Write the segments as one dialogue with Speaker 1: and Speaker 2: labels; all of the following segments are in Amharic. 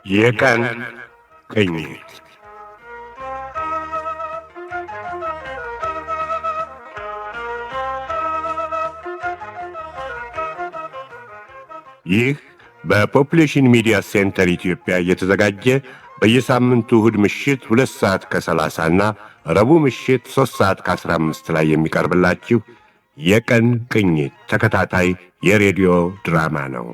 Speaker 1: የቀን ቅኝት ይህ በፖፑሌሽን ሚዲያ ሴንተር ኢትዮጵያ እየተዘጋጀ በየሳምንቱ እሁድ ምሽት 2 ሰዓት ከ30 እና ረቡዕ ምሽት 3 ሰዓት ከ15 ላይ የሚቀርብላችሁ የቀን ቅኝት ተከታታይ የሬዲዮ ድራማ ነው።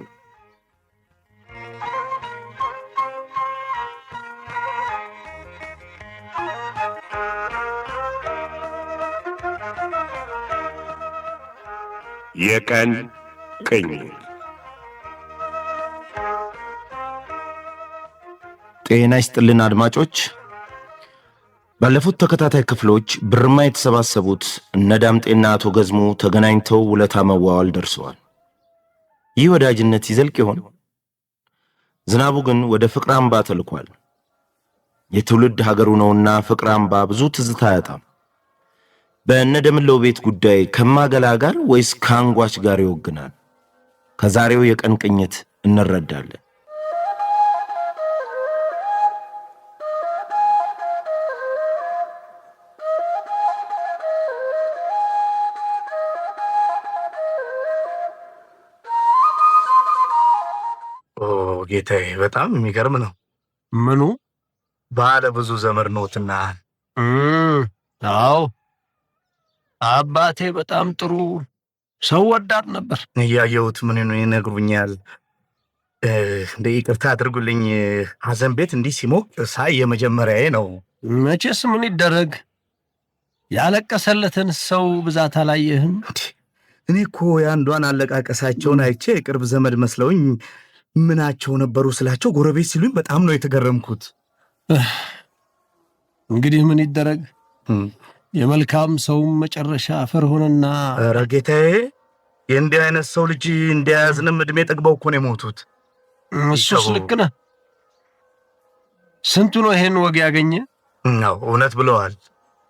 Speaker 1: የቀን ቅኝት።
Speaker 2: ጤና ይስጥልን አድማጮች። ባለፉት ተከታታይ ክፍሎች ብርማ የተሰባሰቡት እነ ዳምጤና አቶ ገዝሙ ተገናኝተው ውለታ መዋዋል ደርሰዋል። ይህ ወዳጅነት ይዘልቅ ይሆን? ዝናቡ ግን ወደ ፍቅር አምባ ተልኳል። የትውልድ ሀገሩ ነውና ፍቅር አምባ ብዙ ትዝታ አያጣም። በእነ ደምለው ቤት ጉዳይ ከማገላ ጋር ወይስ ከአንጓች ጋር ይወግናል? ከዛሬው የቀን ቅኝት እንረዳለን።
Speaker 3: ጌታዬ በጣም የሚገርም ነው።
Speaker 2: ምኑ?
Speaker 3: ባለ ብዙ ዘመድ ነውትና።
Speaker 4: አዎ አባቴ በጣም ጥሩ ሰው ወዳድ ነበር።
Speaker 3: እያየሁት ምን ነው ይነግሩኛል። እንደ ይቅርታ አድርጉልኝ፣ ሐዘን ቤት እንዲህ ሲሞቅ ሳይ የመጀመሪያዬ ነው።
Speaker 4: መቼስ ምን ይደረግ፣ ያለቀሰለትን ሰው ብዛት አላየህም?
Speaker 3: እኔ እኮ የአንዷን አለቃቀሳቸውን አይቼ የቅርብ ዘመድ መስለውኝ ምናቸው ነበሩ ስላቸው ጎረቤት ሲሉኝ በጣም ነው የተገረምኩት።
Speaker 4: እንግዲህ ምን ይደረግ፣ የመልካም ሰውም መጨረሻ አፈር ሆነና።
Speaker 3: ኧረ ጌታዬ፣ የእንዲህ አይነት ሰው ልጅ እንዲያዝንም ዕድሜ ጠግበው እኮ ነው የሞቱት።
Speaker 4: እሱስ ልክ ነህ። ስንቱ ነው ይሄን ወግ ያገኘ?
Speaker 3: አዎ እውነት ብለዋል።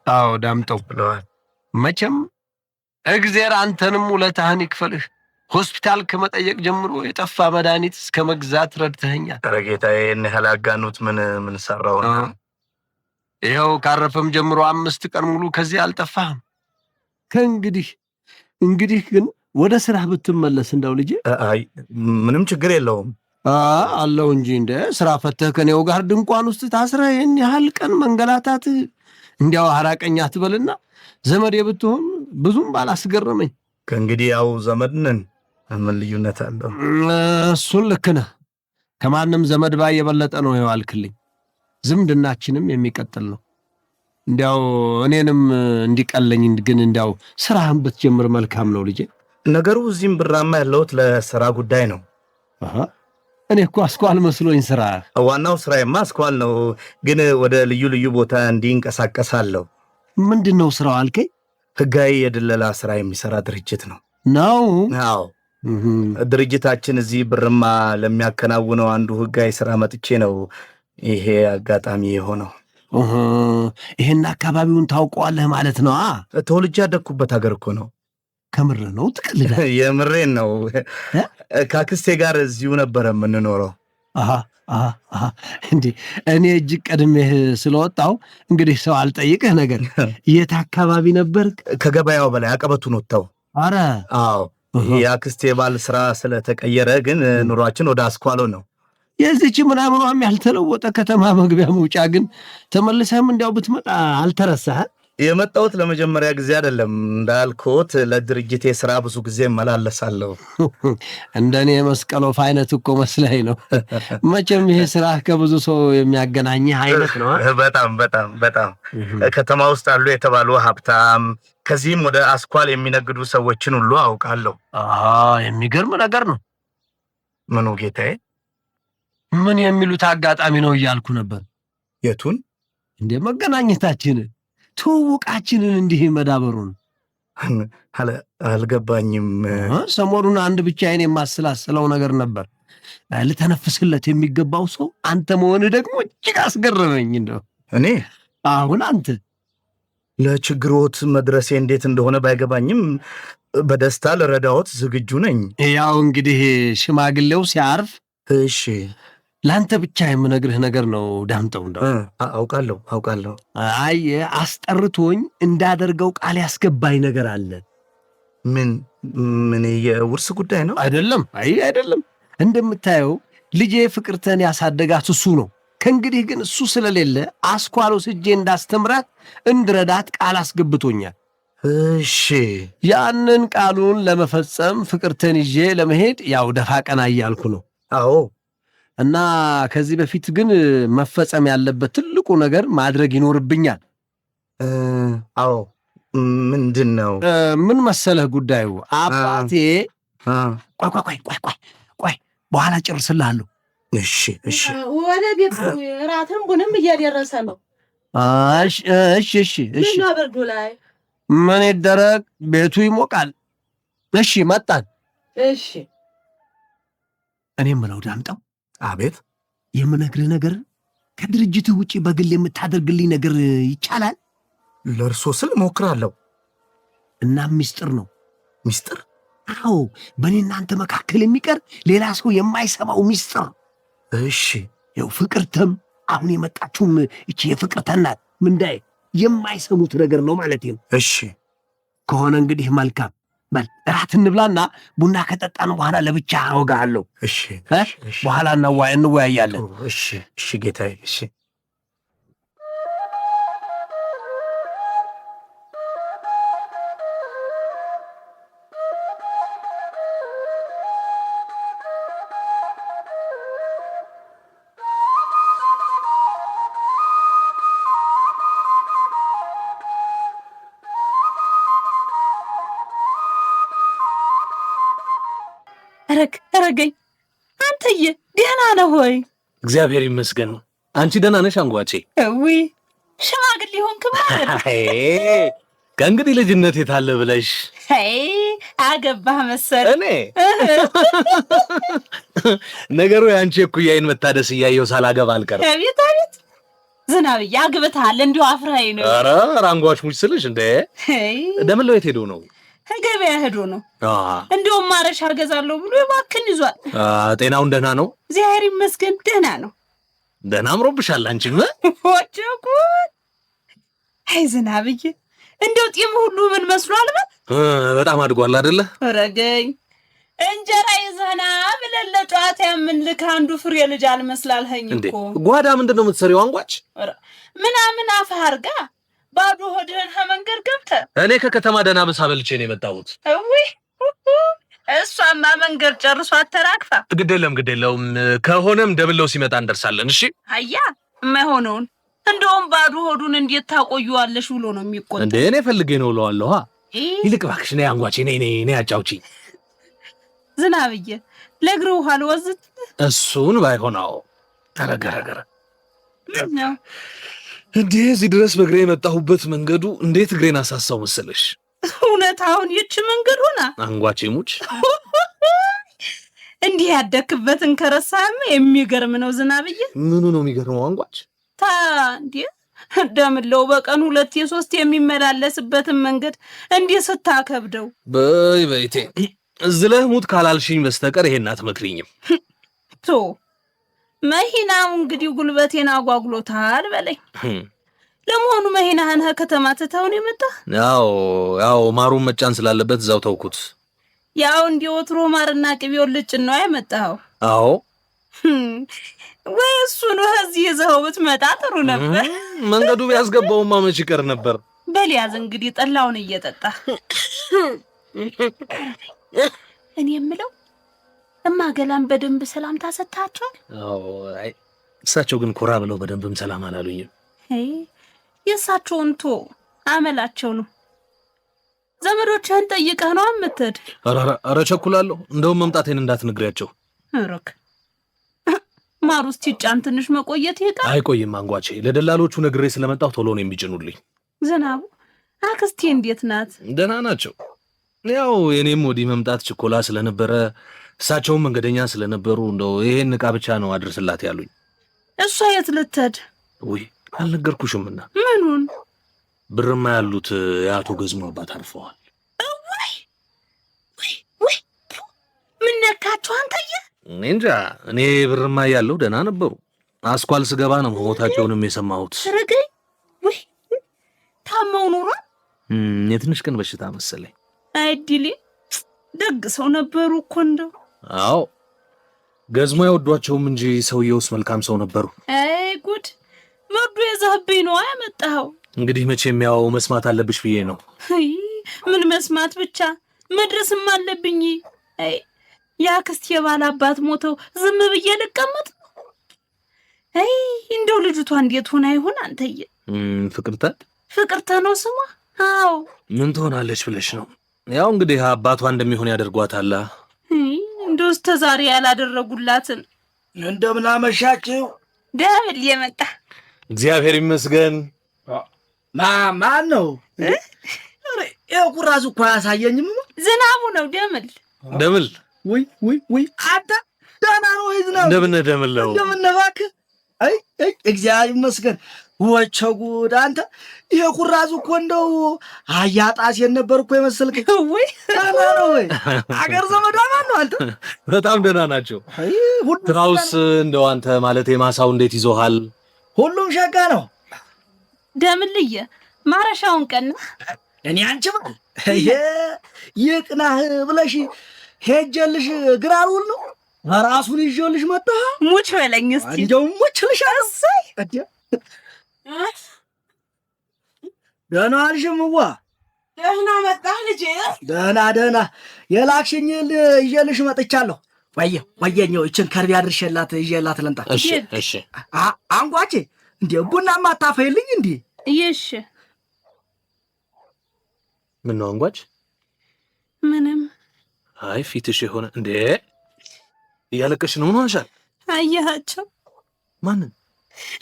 Speaker 4: አዎ ዳምጠው
Speaker 3: ብለዋል።
Speaker 4: መቼም እግዜር አንተንም ውለታህን ይክፈልህ። ሆስፒታል ከመጠየቅ ጀምሮ የጠፋ መድኃኒት እስከ መግዛት ረድተኸኛል።
Speaker 3: ኧረ ጌታዬ፣ እነ ያላጋኑት ምን ሰራው ነው?
Speaker 4: ይኸው ካረፈም ጀምሮ 5 ቀን ሙሉ ከዚህ አልጠፋህም። ከእንግዲህ ግን ወደ ስራህ ብትመለስ እንዳው ልጄ።
Speaker 3: አይ ምንም ችግር የለውም
Speaker 4: አለው እንጂ እንደ ስራ ፈተህ ከኔው ጋር ድንኳን ውስጥ ታስረህ ይህን ያህል ቀን መንገላታት እንዲያው ሐራቀኛ አትበልና ዘመዴ ብትሆን ብዙም ባላስገረመኝ።
Speaker 3: ከእንግዲህ ያው ዘመድ ነን፣ ምን ልዩነት አለው?
Speaker 4: እሱን ልክ ነህ። ከማንም ዘመድ ባይ የበለጠ ነው የዋልክልኝ። ዝምድናችንም የሚቀጥል ነው። እንዲያው እኔንም እንዲቀለኝ ግን እንዲያው ስራህን ብትጀምር መልካም ነው ልጄ።
Speaker 3: ነገሩ እዚህም ብራማ ያለሁት ለስራ ጉዳይ ነው።
Speaker 4: እኔ እኮ አስኳል መስሎኝ ስራ።
Speaker 3: ዋናው ስራዬማ አስኳል ነው፣ ግን ወደ ልዩ ልዩ ቦታ እንዲንቀሳቀሳለሁ።
Speaker 4: ምንድን ነው ስራው አልከኝ?
Speaker 3: ህጋዊ የድለላ ስራ የሚሰራ ድርጅት ነው። አዎ ድርጅታችን እዚህ ብርማ ለሚያከናውነው አንዱ ህጋዊ ስራ መጥቼ ነው ይሄ አጋጣሚ የሆነው።
Speaker 4: ይሄን አካባቢውን ታውቀዋለህ ማለት ነው?
Speaker 3: ተወልጄ ያደግኩበት ሀገር እኮ ነው።
Speaker 4: ከምር ነው? ትቀልዳለህ?
Speaker 3: የምሬን ነው። ከአክስቴ ጋር እዚሁ ነበረ የምንኖረው።
Speaker 4: እንዴ እኔ እጅግ ቀድሜህ ስለወጣው እንግዲህ ሰው አልጠይቅህ ነገር። የት አካባቢ ነበር?
Speaker 3: ከገበያው በላይ አቀበቱን ወጥተው።
Speaker 4: አረ
Speaker 3: አዎ የአክስቴ ባል ስራ ስለተቀየረ ግን ኑሯችን ወደ አስኳሎ ነው።
Speaker 4: የዚች ምናምኗም ያልተለወጠ ከተማ መግቢያ መውጫ ግን ተመልሰህም እንዲያው ብትመጣ አልተረሳህ?
Speaker 3: የመጣሁት ለመጀመሪያ ጊዜ አይደለም። እንዳልኩት ለድርጅቴ ስራ ብዙ ጊዜ እመላለሳለሁ።
Speaker 4: እንደኔ የመስቀሎፍ አይነት እኮ መስለኝ ነው። መቼም ይሄ ስራ ከብዙ ሰው የሚያገናኝህ አይነት ነው።
Speaker 3: በጣም በጣም በጣም ከተማ ውስጥ አሉ የተባሉ ሀብታም፣ ከዚህም ወደ አስኳል የሚነግዱ ሰዎችን ሁሉ አውቃለሁ።
Speaker 4: የሚገርም ነገር ነው።
Speaker 3: ምኑ ጌታዬ?
Speaker 4: ምን የሚሉት አጋጣሚ ነው እያልኩ ነበር።
Speaker 3: የቱን?
Speaker 4: እንደ መገናኘታችንን ትውውቃችንን እንዲህ መዳበሩን
Speaker 3: አልገባኝም።
Speaker 4: ሰሞኑን አንድ ብቻዬን የማስላስለው ነገር ነበር። ልተነፍስለት የሚገባው ሰው አንተ መሆንህ ደግሞ እጅግ አስገረመኝ። እንደው
Speaker 3: እኔ
Speaker 4: አሁን አንተ
Speaker 3: ለችግሮት መድረሴ እንዴት እንደሆነ ባይገባኝም በደስታ ለረዳዎት ዝግጁ ነኝ።
Speaker 4: ያው እንግዲህ ሽማግሌው ሲያርፍ
Speaker 3: እሺ
Speaker 4: ላንተ ብቻ የምነግርህ ነገር ነው ዳምጠው። እንደው
Speaker 3: አውቃለሁ።
Speaker 4: አይ አስጠርቶኝ እንዳደርገው ቃል ያስገባኝ ነገር አለ።
Speaker 3: ምን የውርስ ጉዳይ ነው?
Speaker 4: አይደለም። እንደምታየው ልጄ ፍቅርተን ያሳደጋት እሱ ነው። ከእንግዲህ ግን እሱ ስለሌለ አስኳሎ ስጄ እንዳስተምራት እንድረዳት ቃል አስገብቶኛል።
Speaker 3: እሺ፣
Speaker 4: ያንን ቃሉን ለመፈጸም ፍቅርተን ይዤ ለመሄድ ያው ደፋ ቀና እያልኩ ነው።
Speaker 3: አዎ።
Speaker 4: እና ከዚህ በፊት ግን መፈጸም ያለበት ትልቁ ነገር ማድረግ ይኖርብኛል።
Speaker 3: አዎ። ምንድን ነው?
Speaker 4: ምን መሰለህ ጉዳዩ? አባቴ ቆይ በኋላ ጨርስልሃለሁ።
Speaker 3: እሺ።
Speaker 5: ወደ ቤት ራትም ቡንም እያደረሰ ነው።
Speaker 4: እሺ።
Speaker 5: በርዱ ላይ
Speaker 4: ምን ይደረግ፣ ቤቱ ይሞቃል። እሺ፣ መጣን።
Speaker 5: እሺ።
Speaker 4: እኔ የምለው ዳምጠው።
Speaker 3: አቤት።
Speaker 4: የምነግርህ ነገር ከድርጅትህ ውጪ በግል የምታደርግልኝ ነገር ይቻላል?
Speaker 3: ለእርሶ ስል እሞክራለሁ።
Speaker 4: እናም ሚስጥር ነው።
Speaker 3: ሚስጥር?
Speaker 4: አዎ፣ በእኔ እናንተ መካከል የሚቀር ሌላ ሰው የማይሰማው ሚስጥር።
Speaker 3: እሺ።
Speaker 4: ያው ፍቅርተም አሁን የመጣችውም እቺ የፍቅርተን ናት። ምንዳይ የማይሰሙት ነገር ነው ማለት ነው።
Speaker 3: እሺ
Speaker 4: ከሆነ እንግዲህ መልካም። በል እራት እንብላና ቡና ከጠጣን በኋላ ለብቻ አወጋለሁ።
Speaker 3: እሺ።
Speaker 4: በኋላ እንወያያለን።
Speaker 3: እሺ ጌታዬ። እሺ።
Speaker 5: ረገኝ አንተዬ ደህና ነህ ወይ?
Speaker 6: እግዚአብሔር ይመስገን። አንቺ ደህና ነሽ አንጓቼ?
Speaker 5: እዊ ሽማግሌ ሆንክ ማለት?
Speaker 6: ከእንግዲህ ልጅነት የታለ ብለሽ
Speaker 5: አገባህ መሰል።
Speaker 6: እኔ ነገሩ የአንቺ እኩያዬን መታደስ እያየሁ ሳላገባ አልቀርም።
Speaker 5: አቤት ዝናብዬ አግብተሃል? እንዲሁ አፍራይ ነው።
Speaker 6: ኧረ አንጓች ሙች ስልሽ እንደ ደምለው የት ሄዶ ነው?
Speaker 5: ገበያ ሄዶ ነው። እንደውም ማረሻ እገዛለሁ ብሎ እባክህን ይዟል።
Speaker 6: ጤናውን ደህና ነው?
Speaker 5: እግዚአብሔር ይመስገን ደህና ነው።
Speaker 6: ደህና አምሮብሻል አንቺም።
Speaker 5: ወጭቁት አይ ዝናብዬ እንደው ጢም ሁሉ ምን መስሏል?
Speaker 6: በጣም አድጓል አይደለ?
Speaker 5: ረገኝ እንጀራ ይዘና ብለን ለጨዋታ የምንልክ አንዱ ፍሬ ልጅ አልመስላልኸኝ እኮ።
Speaker 6: ጓዳ ምንድን ነው የምትሰሪው አንጓች?
Speaker 5: ምናምን አፍህ አድርጋ ባዶ ሆድህን ከመንገድ ገብተህ።
Speaker 6: እኔ ከከተማ ደህና ምሳ በልቼ ነው የመጣሁት።
Speaker 5: እሷማ መንገድ ጨርሶ አተራክፋ።
Speaker 6: ግድ የለውም ከሆነም ደብለው ሲመጣ እንደርሳለን። እሺ
Speaker 5: አያ የማይሆነውን እንደውም ባዶ ሆዱን እንዴት ታቆዩዋለሽ ብሎ ነው የሚቆጣ።
Speaker 6: እንዴ እኔ ፈልጌ ነው እለዋለሁ። ይልቅ እባክሽ ነይ አንጓቼ፣ ነይ አጫውቺኝ።
Speaker 5: ዝናብዬ ለእግር ውሃ ልወዝት?
Speaker 6: እሱን ባይሆናው ተረገረገረ እንዴ እዚህ ድረስ በእግሬ የመጣሁበት መንገዱ እንዴት እግሬን አሳሳው መሰለሽ?
Speaker 5: እውነት አሁን ይቺ መንገድ ሆና
Speaker 6: አንጓቼ ሙች
Speaker 5: እንዲህ ያደክበትን ከረሳም የሚገርም ነው ዝናብዬ።
Speaker 6: ምኑ ነው የሚገርመው አንጓች?
Speaker 5: እንዴ ደምለው በቀን 2-3 የሚመላለስበትን መንገድ እንዲህ ስታከብደው።
Speaker 6: በይቴ ዝለህ ሙት ካላልሽኝ በስተቀር ይሄን አትመክሪኝም።
Speaker 5: ቶ መሂናው እንግዲህ ጉልበቴን አጓጉሎታል በለኝ። ለመሆኑ መሂናህን ከተማ ትተውን የመጣህ?
Speaker 6: ያው ማሩን መጫን ስላለበት እዛው ተውኩት።
Speaker 5: ያው እንደ ወትሮ ማርና ቅቤውን ልጭን ነው ያመጣኸው?
Speaker 6: አዎ።
Speaker 5: ወይ እሱን እዚህ ይዘኸው ብትመጣ ጥሩ ነበር።
Speaker 6: መንገዱ ቢያስገባውማ መች ይቀር ነበር።
Speaker 5: በል ያዝ እንግዲህ ጠላውን እየጠጣ። እኔ የምለው እማገላን በደንብ ሰላምታ ሰጥታቸዋል?
Speaker 6: አይ እሳቸው ግን ኮራ ብለው በደንብም ሰላም አላሉኝም።
Speaker 5: የእሳቸውን ቶ አመላቸው ነው። ዘመዶችህን ጠይቀህ ነው የምትሄድ?
Speaker 6: ኧረ ቸኩላለሁ። እንደውም መምጣቴን እንዳትነግሪያቸው።
Speaker 5: ሮክ ማሩ እስኪጫን ትንሽ መቆየት ይቀር?
Speaker 6: አይቆይም አንጓቼ። ለደላሎቹ ነግሬ ስለመጣሁ ቶሎ ነው የሚጭኑልኝ።
Speaker 5: ዝናቡ አክስቴ እንዴት ናት?
Speaker 6: ደህና ናቸው። ያው የኔም ወዲህ መምጣት ችኮላ ስለነበረ እሳቸውም መንገደኛ ስለነበሩ እንደው ይሄን ዕቃ ብቻ ነው አድርስላት ያሉኝ።
Speaker 5: እሷ የት ልትሄድ?
Speaker 6: ውይ አልነገርኩሽምና።
Speaker 5: ምኑን?
Speaker 6: ብርማ ያሉት የአቶ ገዝሙ አባት አርፈዋል።
Speaker 5: ወይ ምን ነካችሁ አንተዬ?
Speaker 6: እንጃ እኔ ብርማ ያለው ደህና ነበሩ። አስኳል ስገባ ነው ሞታቸውንም የሰማሁት።
Speaker 5: ረገኝ ወይ ታመው ኑሮ
Speaker 6: የትንሽ ቀን በሽታ መሰለኝ።
Speaker 5: አይዲሊ ደግ ሰው ነበሩ እኮ እንደው።
Speaker 6: አዎ ገዝሞ ያወዷቸውም እንጂ ሰውየውስ መልካም ሰው ነበሩ።
Speaker 5: አይ ጉድ መርዶ የዛህብኝ ነው ያመጣኸው።
Speaker 6: እንግዲህ መቼም ያው መስማት አለብሽ ብዬ ነው።
Speaker 5: ምን መስማት ብቻ መድረስም አለብኝ። አይ ያክስት የባል አባት ሞተው ዝም ብዬ ልቀመጥ? አይ እንደው ልጅቷ እንዴት ሆና ይሆን አንተዬ? ፍቅርተ ነው ስሟ? አዎ
Speaker 6: ምን ትሆናለች ብለሽ ነው? ያው እንግዲህ አባቷ እንደሚሆን ያደርጓታል።
Speaker 5: እንደው እስከ ዛሬ ያላደረጉላትን።
Speaker 3: እንደምን አመሻችሁ?
Speaker 5: ደብል የመጣ
Speaker 6: እግዚአብሔር ይመስገን።
Speaker 3: ማን ነው? የቁራዙ እኮ አያሳየኝም።
Speaker 5: ዝናቡ ነው። ደምል
Speaker 3: ወይ አንተ ደህና ነው ወይ? ዝናቡ
Speaker 6: ደምል ነው።
Speaker 3: እንደምን እባክህ? አይ እግዚአብሔር ይመስገን። ወቸው ጉድ አንተ! ይሄ ኩራዙ እኮ እንደው አያጣሴን ነበር እኮ የመሰልከኝ።
Speaker 5: ወይ
Speaker 3: ደህና ነው ወይ? አገር ዘመድ ማን ነው አንተ?
Speaker 6: በጣም ደህና ናቸው። ትራውስ እንደው አንተ ማለት የማሳው እንዴት ይዞሃል?
Speaker 3: ሁሉም ሸጋ ነው።
Speaker 5: ደምልዬ ማረሻውን ቀና
Speaker 3: እኔ አንቺ ባል ይቅናህ ብለሽ ሄጀልሽ ግራሩል ነው ራሱን ይዤልሽ መጣ።
Speaker 5: ሙች በለኝ እስቲ።
Speaker 3: እንደው ሙች ልሻሰይ አዲ ደህና አልሽምዋ?
Speaker 5: ደህና መጣህ ልጄ?
Speaker 3: ደህና የላክሽኝ ይዤልሽ መጥቻለሁ። ወየኛው እችን ከርቢ አድርሼላት ይዤላት ልምጣ።
Speaker 6: እሺ
Speaker 3: አንጓቼ እንዴ ቡናማ አታፈይልኝ እንዴ?
Speaker 5: እሺ
Speaker 6: ምን ነው አንጓች?
Speaker 5: ምንም።
Speaker 6: አይ ፊትሽ የሆነ እንዴ እያለቀሽ ነው? ምን ሆነሻል?
Speaker 5: አየሃቸው?
Speaker 6: ማንን?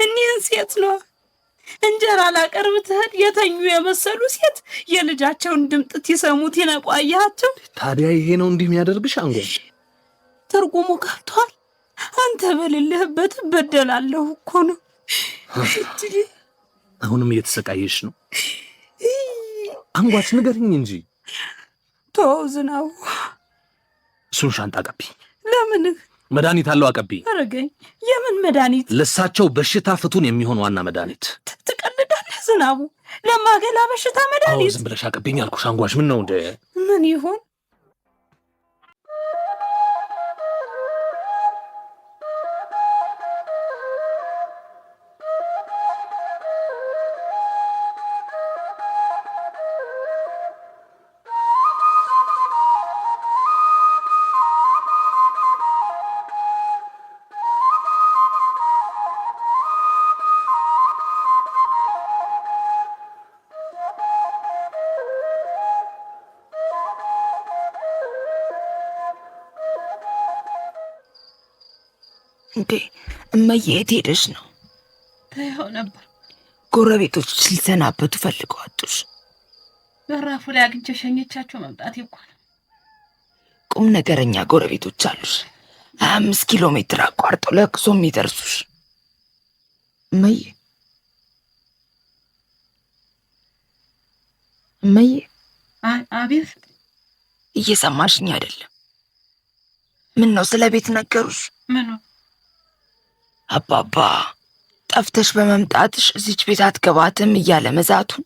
Speaker 5: እኒህን ሴት ነው እንጀራ ላቀርብ ትሄድ የተኙ የመሰሉ ሴት የልጃቸውን ድምጥት ይሰሙት ይነቁ። አየሃቸው?
Speaker 6: ታዲያ ይሄ ነው እንዲህ የሚያደርግሽ? አንጓች
Speaker 5: ትርጉሙ ገብቷል? አንተ በሌለህበት በደላለሁ እኮ ነው።
Speaker 6: አሁንም እየተሰቃየሽ ነው? አንጓች ንገርኝ እንጂ።
Speaker 5: ተው ዝናቡ።
Speaker 6: እሱን ሻንጣ አቀብኝ።
Speaker 5: ለምን?
Speaker 6: መድኃኒት አለው አቀብኝ።
Speaker 5: አረገኝ። የምን መድኃኒት?
Speaker 6: ለሳቸው በሽታ ፍቱን የሚሆን ዋና መድኃኒት።
Speaker 5: ትቀልዳለህ ዝናቡ? ለማገላ በሽታ መድኃኒት?
Speaker 6: ዝም ብለሽ አቀብኝ አልኩሽ። አንጓች ምን ነው እንደ
Speaker 5: ምን ይሆን?
Speaker 7: እንዴ እማዬ የት ሄደሽ ነው?
Speaker 5: ታየው ነበር።
Speaker 7: ጎረቤቶች ሊሰናበቱ ፈልገው አጡሽ።
Speaker 5: በራፉ ላይ አግኝቼ ሸኘቻቸው። መምጣት ይኳል።
Speaker 7: ቁም ነገረኛ ጎረቤቶች አሉሽ። 25 ኪሎ ሜትር አቋርጠው ለቅሶ የሚደርሱሽ። እማዬ
Speaker 5: አቤት።
Speaker 7: እየሰማሽኝ አይደለም? ምን ነው ስለ ቤት ነገሩሽ?
Speaker 5: ምኑ?
Speaker 7: አባባ ጠፍተሽ በመምጣትሽ እዚች ቤት አትገባትም እያለ መዛቱን።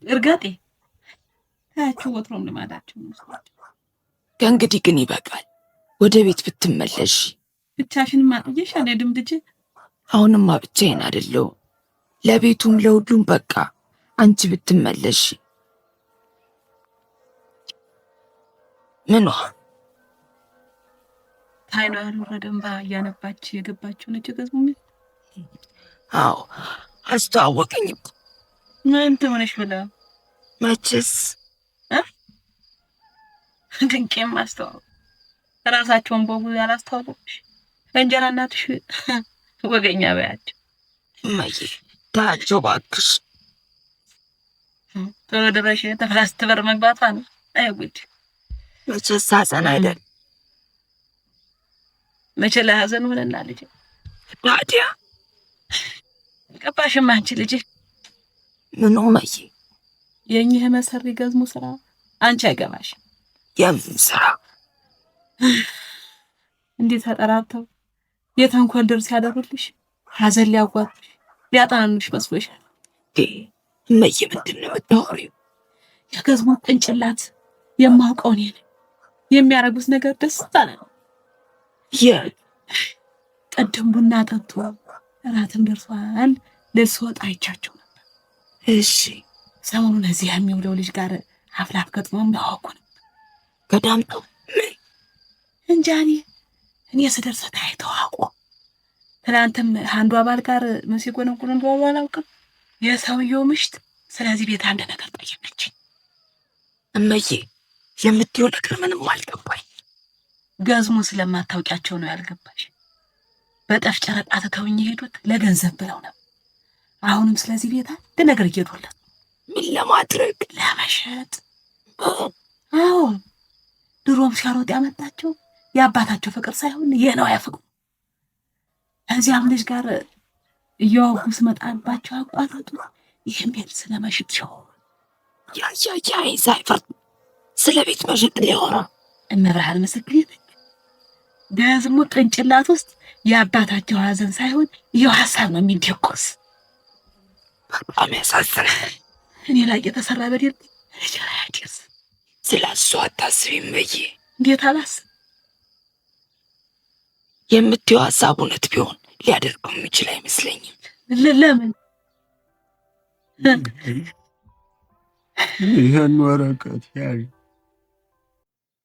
Speaker 5: እርጋጤ ታያችሁ፣ ወትሮም ልማዳችሁ ነው።
Speaker 7: ከእንግዲህ ግን ይበቃል። ወደ ቤት ብትመለሽ።
Speaker 5: ብቻሽን ማጥየሽ አልሄድም ልጄ።
Speaker 7: አሁንማ ብቻዬን አይደለሁም፣ ለቤቱም ለሁሉም በቃ አንቺ ብትመለሽ። ምኗ
Speaker 5: ታይኗ ያልወረደ እንባ እያነባች የገባችው ነጭ ገዝሙ።
Speaker 7: አዎ አስተዋወቀኝ።
Speaker 5: ምን ትሆነሽ ብላ?
Speaker 7: መችስ
Speaker 5: ድንቄም አስተዋወቅ። ራሳቸውን በቡ ያላስተዋወቅሽ እንጀራ እናትሽ ወገኛ በያቸው።
Speaker 7: እማዬ ታቸው ባክሽ።
Speaker 5: ቶሎ ድረሽ ተፍላስት በር መግባቷ ነው። አይጉድ
Speaker 7: መችስ ሐዘን አይደል?
Speaker 5: መቼ ለሐዘን ሆነና ልጄ።
Speaker 7: ታዲያ
Speaker 5: ገባሽማ አንቺ ልጄ?
Speaker 7: ምኑ እማዬ?
Speaker 5: የእኚህ መሰሪ ገዝሙ ስራ አንቺ አይገባሽም።
Speaker 7: የምን ስራ?
Speaker 5: እንዴት ተጠራርተው የተንኮል ድርስ ያደሩልሽ ሐዘን ሊያጓጡሽ ሊያጣንሽ መስሎሻል?
Speaker 7: እመዬ ምንድን ነው የምታወሪው?
Speaker 5: የገዝሞ ቅንጭላት የማውቀው እኔ ነኝ። የሚያረጉት ነገር ደስታ ነው። ቀደም ቡና ጠጡ፣ እራትም ደርሷል። ልብስ ወጣ አይቻቸው ነበር።
Speaker 7: እሺ
Speaker 5: ሰሞኑን እዚህ የሚውለው ልጅ ጋር አፍላፍ ገጥሞም ያወቁ ነበር።
Speaker 7: ገዳምጠው ምን
Speaker 5: እንጃ እኔ ስደርስ ታይተው አውቁ። ትናንትም አንዱ አባል ጋር ምን ሲጎነጉን እንደዋሉ አላውቅም። የሰውየው ምሽት ስለዚህ ቤት አንድ ነገር ጠየቀችኝ።
Speaker 7: እመዬ የምትይው ነገር ምንም አልገባኝ።
Speaker 5: ገዝሙ ስለማታውቂያቸው ነው ያልገባሽ። በጠፍ ጨረቃ ትተውኝ የሄዱት ለገንዘብ ብለው ነው። አሁንም ስለዚህ ቤት አንድ ነገር እየሄዱለት።
Speaker 7: ምን ለማድረግ?
Speaker 5: ለመሸጥ። አዎ ድሮም ሲያሮጥ ያመጣቸው የአባታቸው ፍቅር ሳይሆን የነው ያፍቅሩ። እዚያም ልጅ ጋር እያወጉ ስመጣባቸው አቋረጡ። ይህም ቤት ስለመሸጥ ሸው
Speaker 7: ሳይፈርድ ስለ ቤት መሸጥ ሊሆነ
Speaker 5: እመብርሃን ምስክሬ ነኝ። ገዝሙ ቅንጭላት ውስጥ የአባታቸው ሐዘን ሳይሆን ይኸው ሀሳብ ነው የሚደቆስ።
Speaker 7: በጣም ያሳዝናል።
Speaker 5: እኔ ላይ የተሰራ በደል ልጅ ላይ አዲስ።
Speaker 7: ስለ እሱ አታስቢ እመዬ።
Speaker 5: እንዴት አላስብ?
Speaker 7: የምትይው ሀሳብ እውነት ቢሆን ሊያደርገው የሚችል አይመስለኝም።
Speaker 5: ለምን?
Speaker 8: ይህን ወረቀት ያዥ።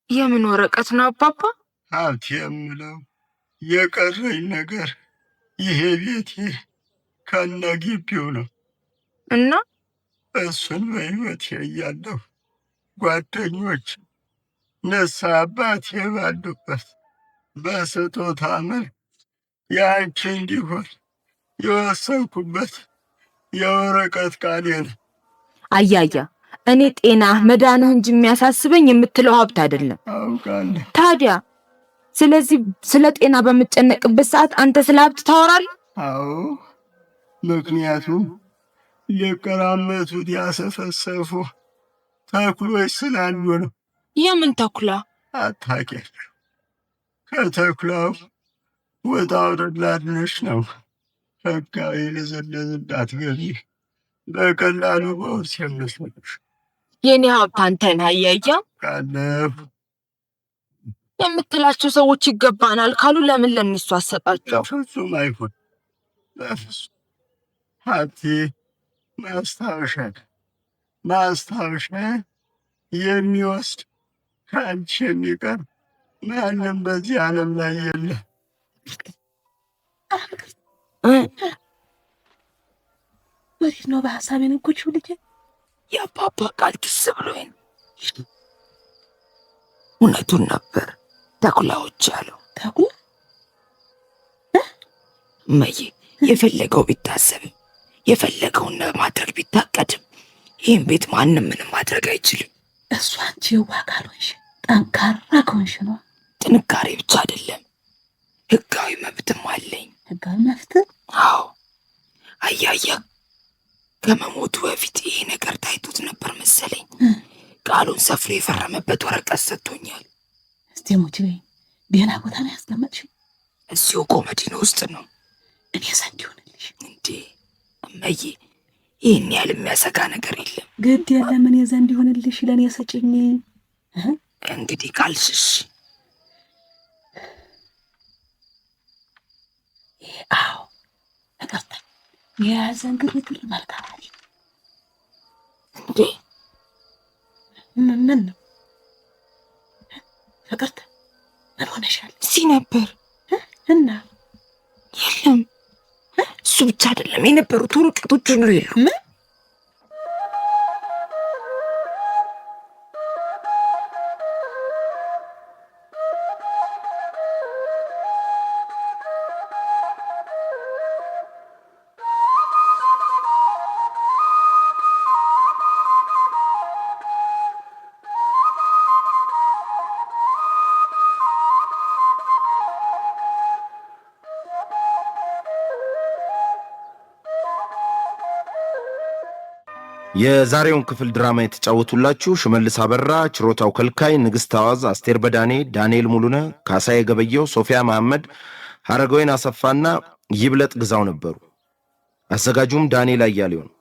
Speaker 7: የምን ወረቀት ነው አባባ?
Speaker 8: ሀብት የምለው የቀረኝ ነገር ይሄ ቤቴ ከነ ግቢው ነው
Speaker 7: እና
Speaker 8: እሱን በሕይወት እያለሁ ጓደኞች ንስሐ አባቴ ባሉበት በስጦታ መልክ ያንቺ እንዲሆን የወሰንኩበት የወረቀት ቃሌ ነው።
Speaker 7: አያያ እኔ ጤና መዳንህ እንጂ የሚያሳስበኝ የምትለው ሀብት አይደለም።
Speaker 8: አውቃለሁ።
Speaker 7: ታዲያ ስለዚህ ስለ ጤና በምጨነቅበት ሰዓት አንተ ስለ ሀብት ታወራለህ?
Speaker 8: አዎ፣ ምክንያቱም ሊቀራመቱት ያሰፈሰፉ ተኩሎች ስላሉ ነው።
Speaker 7: የምን ተኩላ?
Speaker 8: አታውቂያለሁ። ከተኩላው ወጣ ውረድ ላድነሽ ነው። ሕጋዊ ልዝልዝ እንዳትገቢ በቀላሉ በውርስ የምሰጥሽ።
Speaker 7: የኔ ሀብት አንተ ነህ አያያ።
Speaker 8: ቃለሁ
Speaker 7: የምትላቸው ሰዎች ይገባናል ካሉ ለምን ለእነሱ አሰጣቸው?
Speaker 8: በፍጹም አይሆን፣ በፍጹም። ሀብቴ ማስታወሻ የሚወስድ ከአንቺ የሚቀር ማንም በዚህ ዓለም ላይ የለም።
Speaker 5: ወዴት ነው በሀሳብ የነጎችው ልጄ?
Speaker 7: የአባባ ቃል ትዝ ብሎኝ እውነቱን ነበር ተኩላዎች ያለው።
Speaker 5: ተኩላ?
Speaker 7: እመዬ የፈለገው ቢታሰብም የፈለገውን ለማድረግ ቢታቀድም ይህን ቤት ማንም ምንም ማድረግ አይችልም።
Speaker 5: እሱ አንቺ የዋህ ካልሆንሽ ጠንካራ ከሆንሽ ነው።
Speaker 7: ጥንካሬ ብቻ አይደለም ህጋዊ መብትም አለኝ።
Speaker 5: ህጋዊ መብት?
Speaker 7: አዎ አያያ ከመሞቱ በፊት ይሄ ነገር ታይቶት ነበር መሰለኝ። ቃሉን ሰፍሮ የፈረመበት ወረቀት ሰጥቶኛል።
Speaker 5: እስቲ ሞች በይ። ደህና ቦታ ነው ያስቀመጥሽው?
Speaker 7: እዚሁ ኮመዲኖ ውስጥ ነው።
Speaker 5: እኔ ዘንድ ይሆንልሽ
Speaker 7: እንዴ እመዬ፣ ይህን ያህል የሚያሰጋ ነገር የለም።
Speaker 5: ግድ የለም እኔ ዘንድ ይሆንልሽ። ለእኔ ሰጭኝ
Speaker 7: እንግዲህ ካልሽሽ።
Speaker 5: አዎ ይቅርታ፣ የያዘን ግርግር መልካም
Speaker 7: እንዴ
Speaker 5: ምን ነው ፍቅርት? ምን ሆነሻል?
Speaker 7: እዚህ ነበር
Speaker 5: እና
Speaker 7: የለም። እሱ ብቻ አይደለም የነበሩት ወረቀቶች ሁሉ የሉም።
Speaker 2: የዛሬውን ክፍል ድራማ የተጫወቱላችሁ ሽመልስ አበራ፣ ችሮታው ከልካይ፣ ንግሥት አዋዝ፣ አስቴር በዳኔ፣ ዳንኤል ሙሉነ፣ ካሳዬ ገበየው፣ ሶፊያ መሐመድ፣ ሐረገወይን አሰፋና ይብለጥ ግዛው ነበሩ። አዘጋጁም ዳንኤል አያሌው ነው።